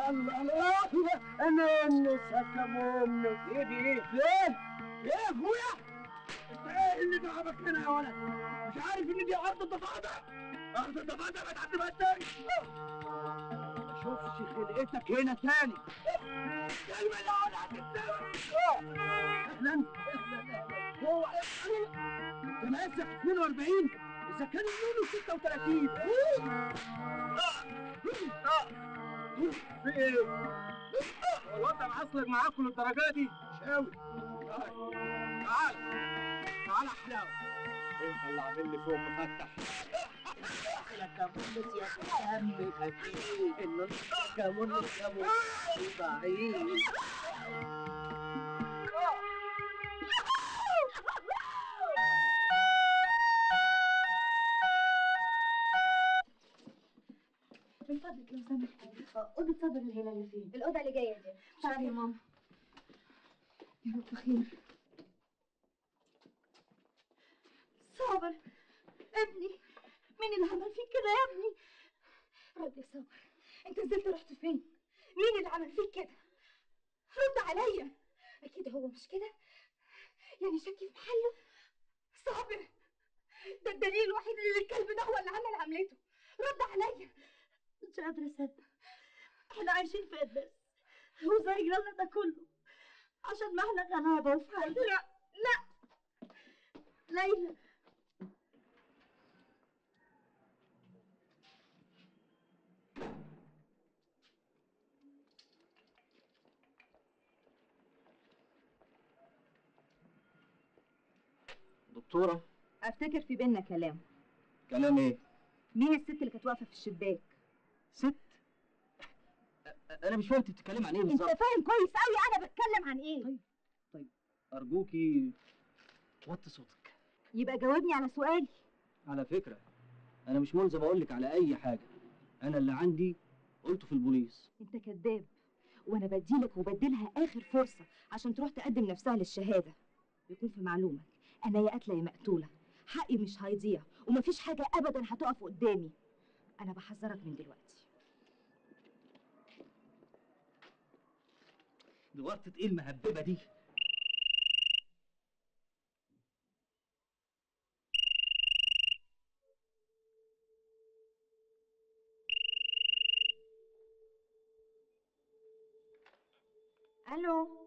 الله انا سكم امك. ايه دي ايه؟ فين؟ ايه يا اخويا؟ انت ايه اللي جابك هنا يا ولد؟ مش عارف ان دي ارض الضفادع؟ ارض الضفادع ما تعدي بقى تاني. ما اشوفش خلقتك هنا تاني. كلمة اللي اقعد هتتسوي. اهلا هو انت ماسك 42 اذا كان يونيو 36. في ايه؟ هو الواد ده معصلك معاكم للدرجه دي؟ مش قوي. تعال تعال حلاوه. انت اللي عامل لي فوق مفتح. لك كمونس يا دم خفيف النص كمونس يا ابو ضعيف. من فضلك لو سمحتي اوضه صابر الهنا اللي فين؟ الاوضه اللي جايه دي. تعالي يا ماما. يا رب خير. صابر ابني، مين اللي عمل فيك كده يا ابني؟ رد يا صابر، انت نزلت رحت فين؟ مين اللي عمل فيك كده؟ رد عليا. اكيد هو مش كده؟ يعني شكي في محله؟ صابر ده الدليل الوحيد ان الكلب ده هو اللي عمل عملته. رد عليا. مش قادره اصدق احنا عايشين فين بس وزي جرالنا ده كله عشان ما احنا غلابه وفي حالنا. لا لا ليلى. دكتورة، افتكر في بينا كلام. كلام ايه؟ مين الست اللي كانت واقفه في الشباك؟ ست؟ انا مش فاهم انت بتتكلم عن ايه بالظبط. انت فاهم كويس قوي انا بتكلم عن ايه. طيب ارجوكي وطي صوتك. يبقى جاوبني على سؤالي. على فكرة انا مش ملزم اقول لك على اي حاجة، انا اللي عندي قلته في البوليس. انت كذاب، وانا بديلك وبديلها اخر فرصه عشان تروح تقدم نفسها للشهاده. يكون في معلومك انا يا قاتله يا مقتوله، حقي مش هيضيع ومفيش حاجه ابدا هتقف قدامي. انا بحذرك من دلوقتي. دي ورطة ايه المهببة دي؟ الو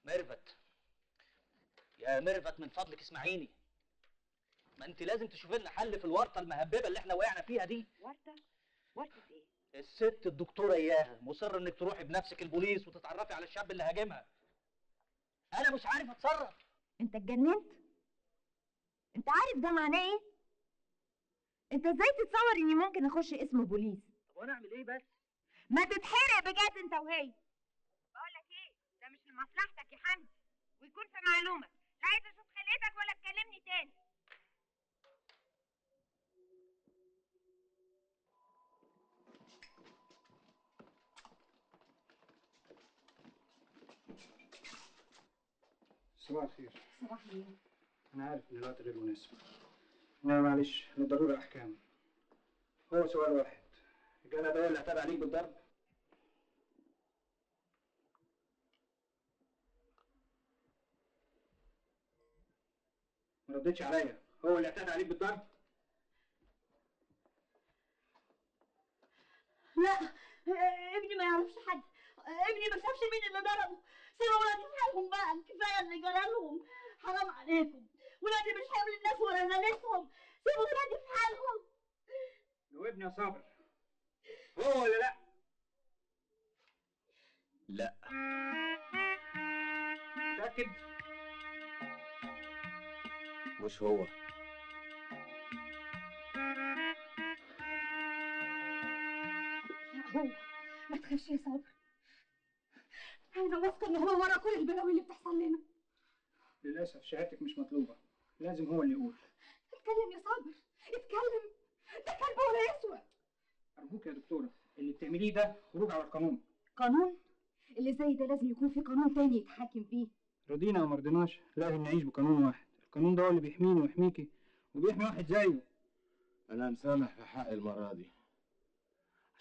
ميرفت، يا ميرفت من فضلك اسمعيني. ما انت لازم تشوفي لنا حل في الورطة المهببة اللي احنا وقعنا فيها دي. ورطه؟ ورطه ايه؟ الست الدكتورة اياها مصرة انك تروحي بنفسك البوليس وتتعرفي على الشاب اللي هاجمها. انا مش عارف اتصرف. انت اتجننت؟ انت عارف ده معناه ايه؟ انت ازاي تتصور اني ممكن اخش اسم بوليس؟ طب وانا اعمل ايه بس؟ ما تتحرق بجد انت وهي. بقول لك ايه، ده مش لمصلحتك يا حمدي، ويكون في معلومك لا عايز اشوف خلقتك ولا تكلمني تاني. صباح الخير. صباح الخير. أنا عارف إن الوقت غير مناسب. لا معلش، للضرورة أحكام. هو سؤال واحد، الجدع ده اللي اعتدى عليك بالضرب؟ ما ردتش عليا، هو اللي اعتدى عليك بالضرب؟ لا ابني ما يعرفش حد، ابني ما شافش مين اللي ضربه. سيبوا ولادي في حالهم بقى، كفايه اللي جرالهم. حرام عليكم، ولادي مش حامل الناس ولا زنتهم. سيبوا ولادي في حالهم. جاوبني يا صابر، هو ولا لا؟ لا. متأكد؟ مش هو. هو. ما تخافش يا صابر، انا واثقه ان هو ورا كل البلاوي اللي بتحصل لنا. للأسف شهادتك مش مطلوبة، لازم هو اللي يقول. اتكلم يا صابر، اتكلم، ده كلب ولا يسوى. أرجوك يا دكتورة، اللي بتعمليه ده خروج على القانون. قانون؟ اللي زي ده لازم يكون في قانون تاني يتحاكم فيه. رضينا أو مرضيناش لازم نعيش بقانون واحد، القانون ده هو اللي بيحميني ويحميكي وبيحمي واحد زيه. أنا مسامح في حق المرة دي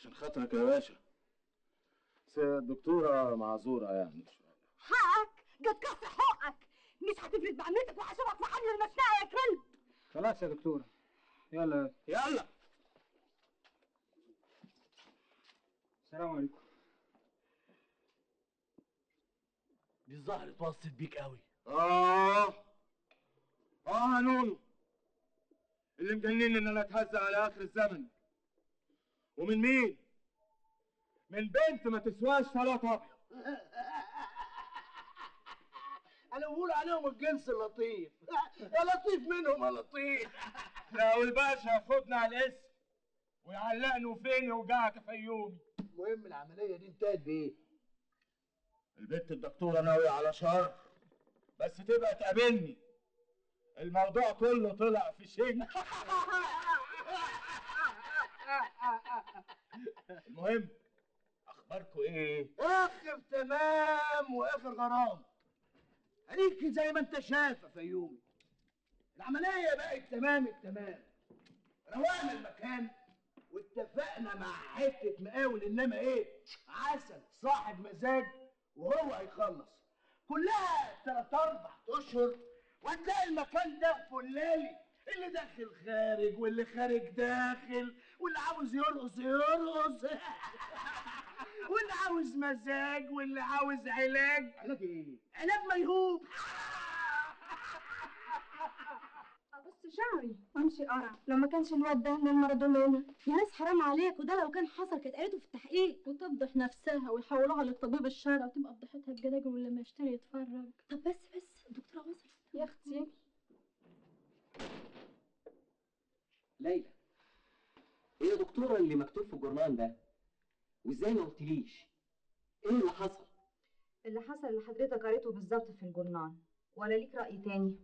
عشان خاطرك يا باشا. بس الدكتورة معذورة يعني شوية. حقك جت كسر حقك، مش هتفلت بعملتك وهشوفك في حل المشنقه يا كلب. خلاص يا دكتورة، يلا يلا. السلام عليكم. دي الظهر اتوسط بيك قوي. اه يا نونو، اللي مجنني ان انا اتهزق على اخر الزمن. ومن مين؟ من بنت ما تسواش ثلاث ابيض. انا بقول عليهم الجنس اللطيف. يا لطيف منهم يا لطيف. لو الباشا ياخدنا على الاسم ويعلقني فين يوجعك يا فيومي. المهم العملية دي انتهت بإيه؟ البنت الدكتورة ناوية على شر، بس تبقى تقابلني. الموضوع كله طلع في شنك. المهم اخباركم ايه؟ آخر تمام وآخر غرام. عليك زي ما أنت شايف يا فيومي. العملية بقت تمام التمام. روقنا المكان واتفقنا مع حتة مقاول إنما إيه؟ عسل صاحب مزاج وهو هيخلص. كلها 3-4 أشهر وهتلاقي المكان ده فلالي. اللي داخل خارج واللي خارج داخل واللي عاوز يرقص يرقص واللي عاوز مزاج واللي عاوز علاج. علاج ايه؟ علاج ميهوب. بص شعري وامشي قرع، لو ما كانش الواد ده من المارادونا. يا ناس حرام عليك، وده لو كان حصل كانت قالته في التحقيق وتفضح نفسها ويحولوها للطبيب الشرعي وتبقى فضحتها الجلاجل واللي ما يشتري يتفرج. طب بس الدكتوره وصلت يا اختي. ليلى، ايه يا دكتوره اللي مكتوب في الجورنال ده؟ وازاي ما قلتليش؟ ايه اللي حصل؟ اللي حصل اللي حضرتك قريته بالظبط في الجورنال، ولا ليك رأي تاني؟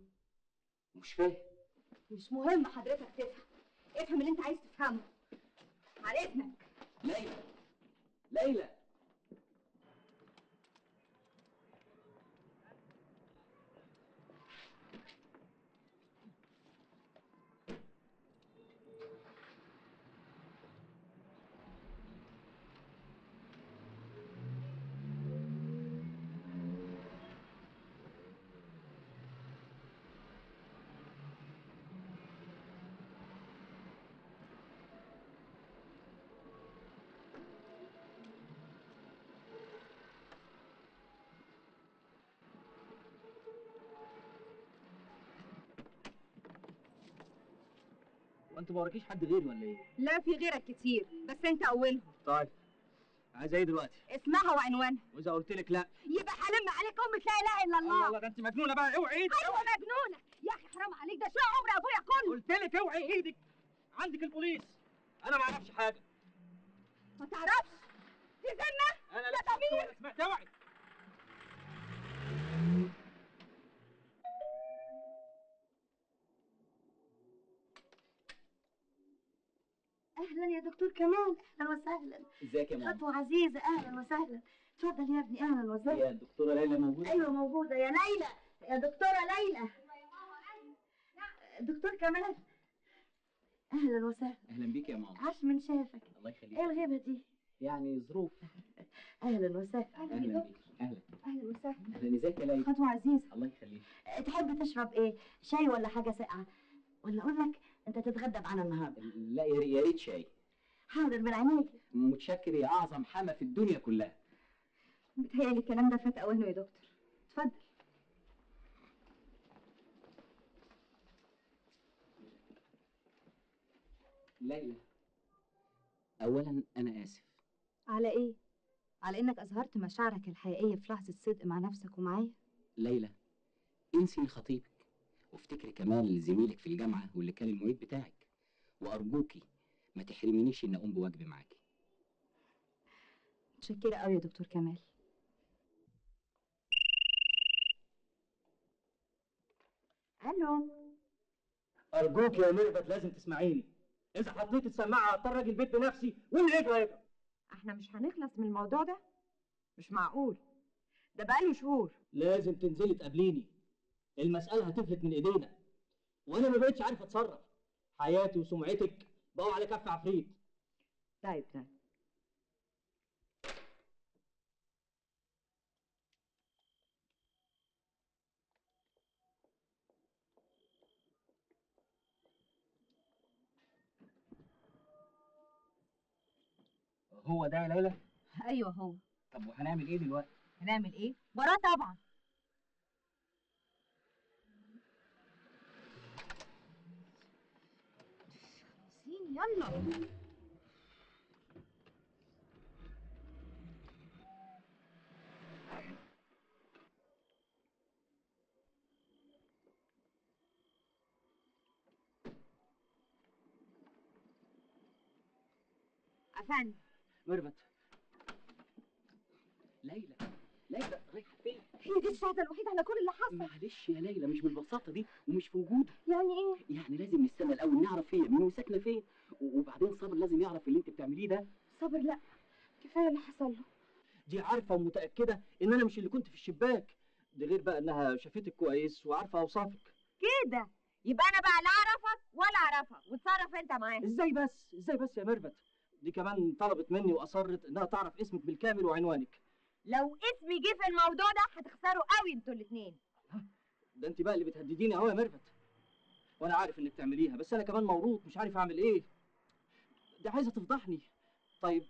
مش فاهم. مش مهم حضرتك تفهم، افهم اللي انت عايز تفهمه على اذنك. ليلى وانت ما وراكيش حد غيري ولا ايه؟ لا في غيرك كتير، بس انت اولهم. طيب عايزه ايه دلوقتي؟ اسمها وعنوانها. واذا قلت لك لا؟ يبقى هلم عليك امك لا اله الا الله. الله، ده انت مجنونه بقى، اوعي ايدك. ايوه مجنونه يا اخي، حرام عليك، ده شو عمر ابويا كله. قلت لك اوعي ايدك، عندك البوليس. انا ما اعرفش حاجه. ما تعرفش؟ دي ذمه؟ انا ده ضمير. ولا سمعت. اوعي. اهلا يا دكتور كمال، اهلا وسهلا. ازيك يا ماما؟ خطوه عزيزه، اهلا وسهلا. اتفضل يا ابني، اهلا وسهلا. يا الدكتوره ليلى موجوده؟ ايوه موجوده يا ليلى، يا دكتوره ليلى. دكتور كمال، اهلا وسهلا. اهلا بيك يا ماما. عاش من شافك. الله يخليك. ايه الغيبه دي؟ يعني ظروف. اهلا وسهلا. اهلا بيك. اهلا وسهلا. اهلا. ازيك يا ليلى؟ خطوه عزيزه. الله يخليك. تحب تشرب ايه؟ شاي ولا حاجه ساقعه؟ ولا اقول لك انت تتغدى معانا النهارده؟ لا يا ريت شاي. حاضر من عينيك. متشكر يا اعظم حما في الدنيا كلها. متهيألي الكلام ده فات اوانه يا دكتور. اتفضل. ليلى، اولا انا اسف. على ايه؟ على انك اظهرت مشاعرك الحقيقيه في لحظه صدق مع نفسك ومعايا؟ ليلى، انسي خطيبك وافتكري كمال زميلك في الجامعه واللي كان المعيد بتاعك، وارجوكي ما تحرمينيش ان اقوم بواجبي معاكي. متشكره قوي يا دكتور كمال. الو. ارجوك يا ميرفت لازم تسمعيني. اذا حطيت السماعه هضطر اجي البيت بنفسي واللي يجرى. احنا مش هنخلص من الموضوع ده؟ مش معقول، ده بقاله شهور. لازم تنزلي تقابليني. المساله هتفلت من ايدينا وانا ما بقتش عارف اتصرف. حياتي وسمعتك بقوا على كف عفريت. طيب هو ده يا ليلى؟ ايوه هو. طب وهنعمل ايه دلوقتي؟ هنعمل ايه؟ وراه طبعا. يلا. افندم. ميرفت. ليلى ليلى رايحه فين؟ هي دي الشهاده الوحيده على كل اللي حصل. معلش يا ليلى، مش بالبساطه دي ومش في وجوده. يعني ايه؟ يعني لازم نستنى الاول نعرف هي مين وساكنه فين، وبعدين صابر لازم يعرف اللي انت بتعمليه ده. صابر لا، كفايه اللي حصل له. دي عارفه ومتاكده ان انا مش اللي كنت في الشباك، ده غير بقى انها شافتك كويس وعارفه اوصافك. كده يبقى انا بقى لا اعرفك ولا اعرفك، وتصرف انت معاها. ازاي بس يا ميرفت؟ دي كمان طلبت مني واصرت انها تعرف اسمك بالكامل وعنوانك. لو اسمي جه في الموضوع ده هتخسروا قوي انتوا الاثنين. ده انت بقى اللي بتهدديني اهو يا ميرفت، وانا عارف انك تعمليها، بس انا كمان موروث مش عارف اعمل ايه. دي عايزه تفضحني. طيب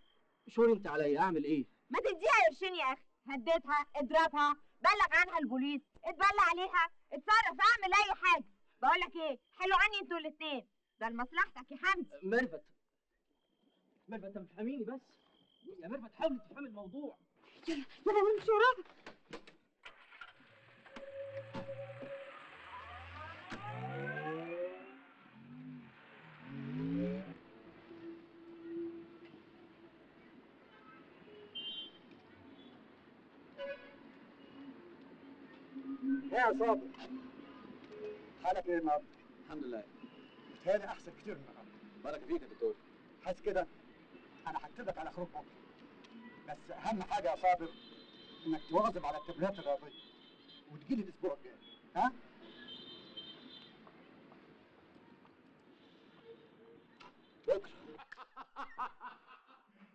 شوري انت عليا، اعمل ايه؟ ما تديها قرشين يا اخي، هديتها، اضربها، بلغ عنها البوليس، اتبلى عليها، اتصرف، اعمل اي حاجه. بقول لك ايه، حلوا عني انتوا الاثنين، ده لمصلحتك يا حمدي. ميرفت انت فهميني بس يا ميرفت، حاولي تفهمي الموضوع. يلا يلا نمشي وراها. ايه يا صابر؟ حالك ايه النهارده؟ الحمد لله. بتهيألي احسن كتير من النهارده. بارك فيك يا دكتور. حاسس كده؟ انا هكتبك على خروج بكره، بس اهم حاجه يا صابر انك تواظب على التمرينات الرياضيه وتجيلي الاسبوع الجاي، ها؟ بكره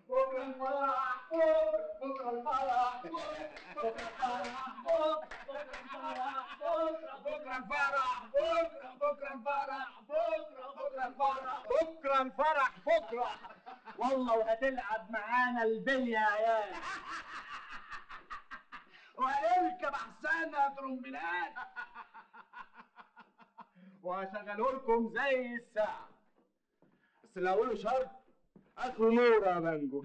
بكره الفرح، بكره الفرح، بكره الفرح، بكره الفرح، بكره الفرح، بكره الفرح، بكره الفرح، بكره الفرح، بكره والله وهتلعب معانا البلي يا عيال. وهنركب احسن ترومبيلات وهشغله لكم زي الساعه، بس اللي هقوله شرط اخره نور يا بانجو.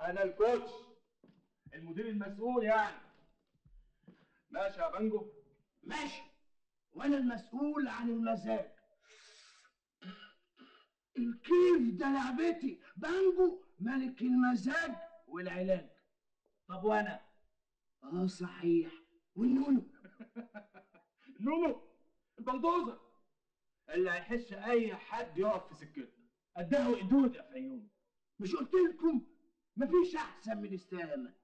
انا الكوتش، المدير المسؤول يعني. ماشي يا بانجو؟ ماشي، وانا المسؤول عن المزاج. الكيف ده لعبتي، بانجو ملك المزاج والعلاج. طب وانا؟ صحيح، والنونو؟ نونو البلدوزر اللي هيحش اي حد يقف في سكته، قدها وقدود يا فيوم. مش قلت لكم مفيش احسن من استهانه؟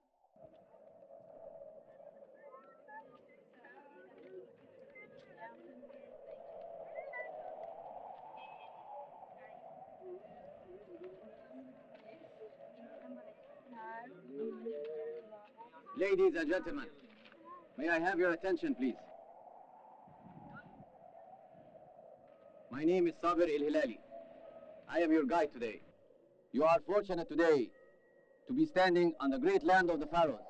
Ladies and gentlemen, may I have your attention, please? My name is Sabir El-Hilali. I am your guide today. You are fortunate today to be standing on the great land of the Pharaohs,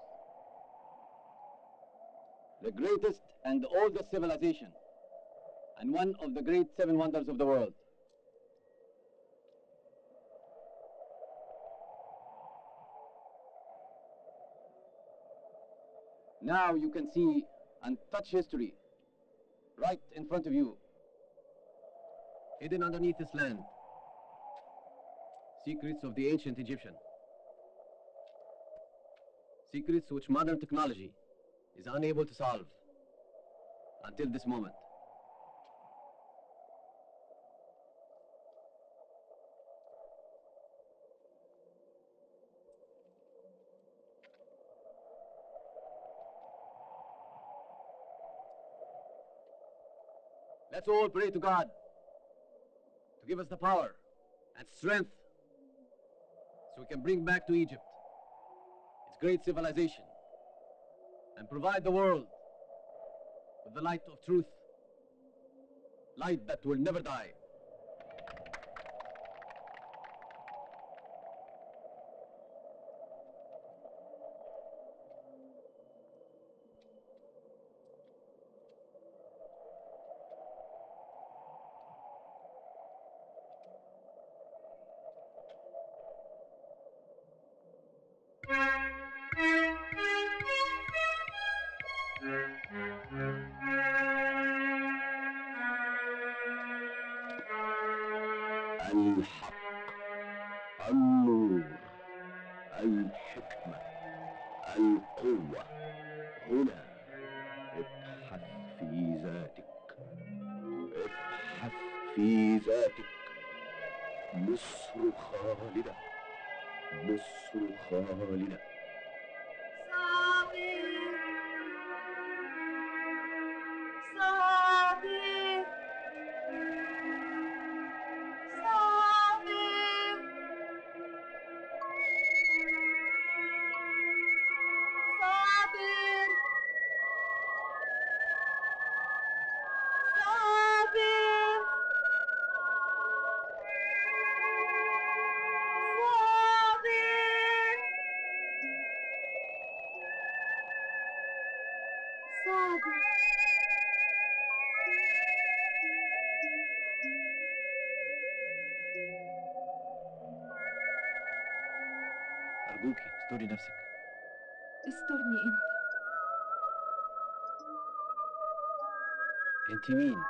the greatest and the oldest civilization, and one of the great 7 wonders of the world. Now you can see and touch history right in front of you. Hidden underneath this land, secrets of the ancient Egyptian. Secrets which modern technology is unable to solve until this moment. Let's all pray to God to give us the power and strength so we can bring back to Egypt its great civilization and provide the world with the light of truth, light that will never die. الحكمة، القوة. هنا ابحث في ذاتك، ابحث في ذاتك. مصر خالدة، مصر خالدة. أرجوكي استوري نفسك. استرني انت. أنت مين؟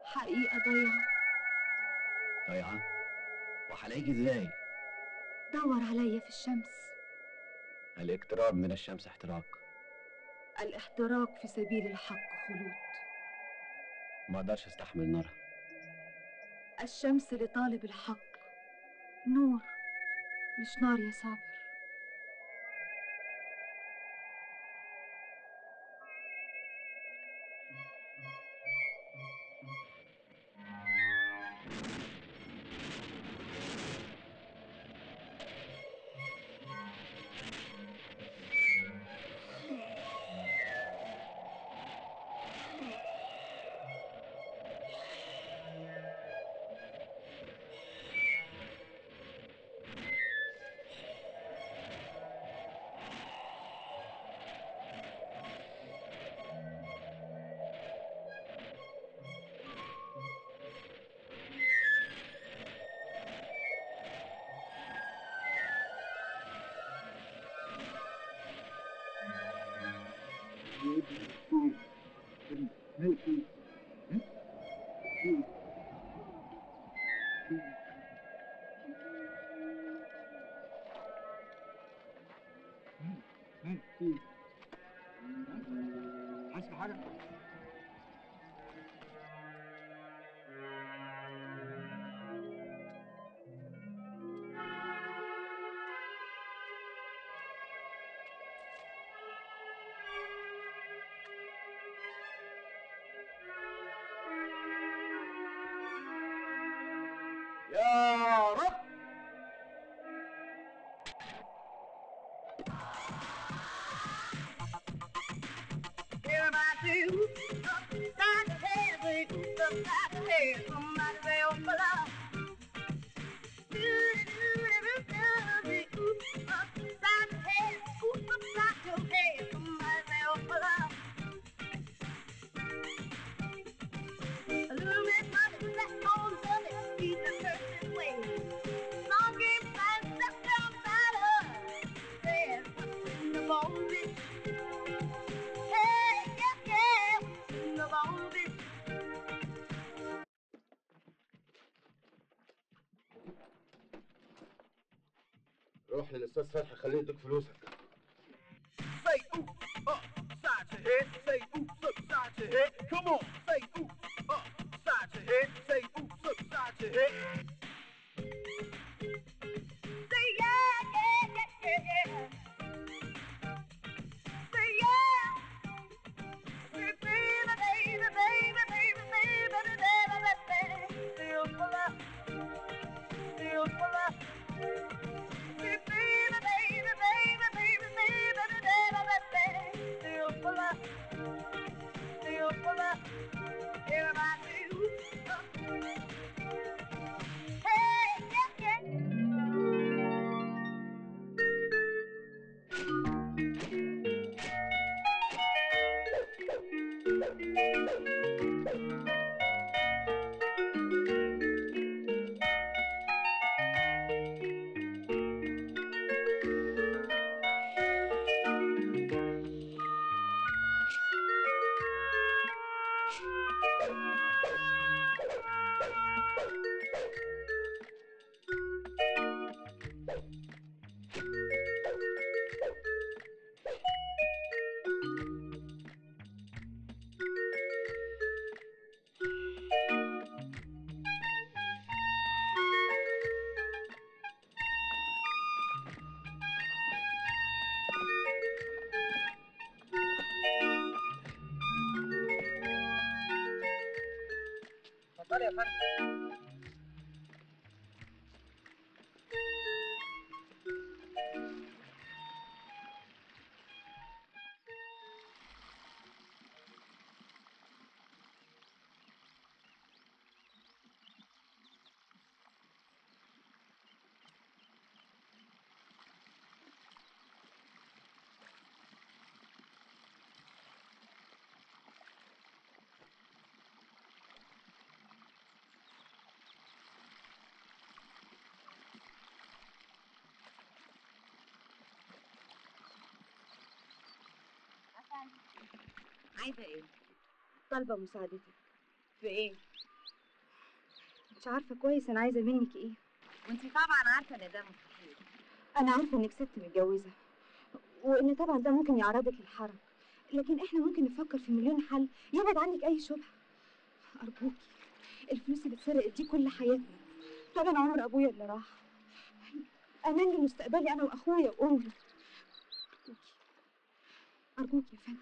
حقيقة ضيعة. ضايعة؟ وهلاقيك إزاي؟ دور عليا في الشمس. الاقتراب من الشمس احتراق. الاحتراق في سبيل الحق خلود. ما أقدرش أستحمل نارها. الشمس لطالب الحق نور، مش نار يا صابر. حاسس بحاجة؟ يا رب. Hear my two upside the head, they oops upside the head. Somebody say, oh, for love. They oops upside the head, oops upside your head. Somebody say, oh, for love. A little bit money left on the money, keep the person's way. Long game fast, step down side of. There's what's in the bone, bitch. Hey, yeah, yeah, what's in the bone, bitch. روح للاستاذ فتحي خليه يديك فلوسك. Say oops upside your head. Say oops upside your head. Come on. Say oops upside your head. Say oops upside your head. Say yeah, yeah, yeah, yeah, yeah. Say yeah. Say baby, baby, baby, baby, baby, baby, baby. Feel for love. Feel for love. Say baby, baby, baby, baby, baby, baby, baby. Feel for love. Feel for love. Everybody do. اتفضلي يا فندم. عايزة ايه؟ طالبة مساعدتك. في ايه؟ مش عارفة كويس أنا عايزة منك إيه. وانتي طبعا عارفة ان ده مستحيل. أنا عارفة إنك ست متجوزة، وإن طبعا ده ممكن يعرضك للحرج، لكن إحنا ممكن نفكر في مليون حل يبعد عنك أي شبهة. أرجوكي، الفلوس اللي اتسرقت دي كل حياتنا، طبعا عمر أبويا اللي راح، أمان لمستقبلي أنا وأخويا وأمي. أرجوكي أرجوكي يا فندم.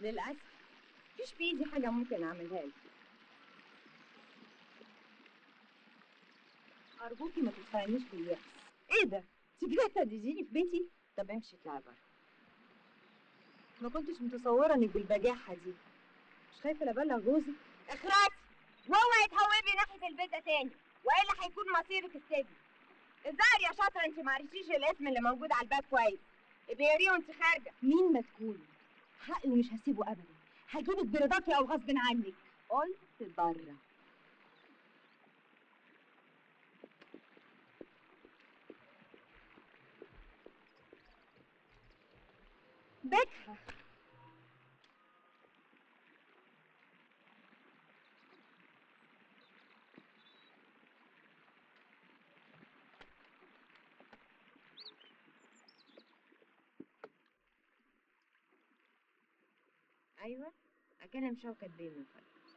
للأسف مفيش بإيدي حاجة ممكن أعملها لك. أرجوكي ما تدفعنيش باليأس. ايه ده؟ انتي جاية تهدديني في بيتي؟ طب امشي اطلعي بره. ما كنتش متصورة إنك بالبجاحة دي. مش خايفة لا أبلغ جوزك؟ اخرسي واوعي تهوبي ناحية البيت ده تاني، والا هيكون مصيرك السجن. الظاهر يا شاطرة انتي معرفتيش الاسم اللي موجود على الباب كويس. ابقريه وانتي خارجة. مين ما تكوني، حقي ومش هسيبه أبدا. هجيبك برضاكي أو غصب عنك. قلت بره. بكها. ايوه اكلم شوكت بيه من فضلك.